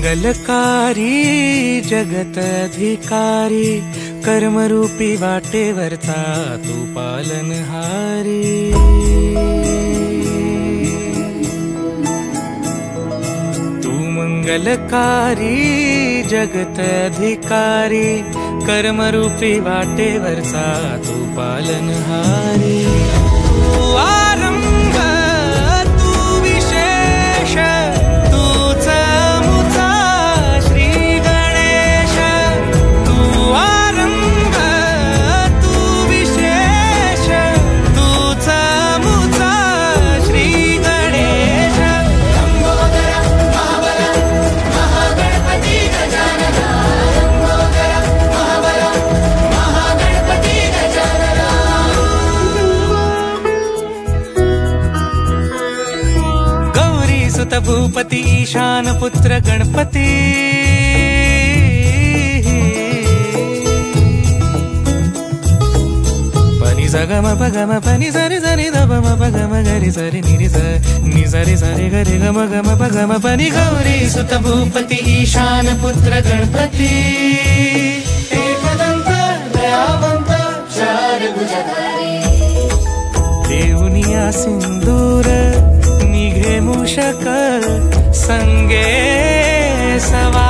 मंगलकारी जगत अधिकारी, कर्मरूपी वाटेवरचा तू पालनहारी। तू मंगलकारी जगत अधिकारी, कर्मरूपी वाटेवरचा तू पालनहारी। तू आरंभ तू विशेष, तूच मुचा श्री गणेश। तू आरंभ तू विशेष, तूच मुचा श्री गणेश। लंबोदर महाबल महागणपती गजानना, लंबोदर महाबल महागणपती गजानना। गौरी सुत भूपती ईशान पुत्र गणपती, पनि सगम पगम पनि सरि सरि ध म पगम गरि सरि नि सरि सरि गरि गम गम पगम पनि। गौरी सुत भूपती ईशान पुत्र गणपती, एकदंत दयावंत चार भुजधारी। देऊनिया सिंदूर निघे मूषक, संगे सवा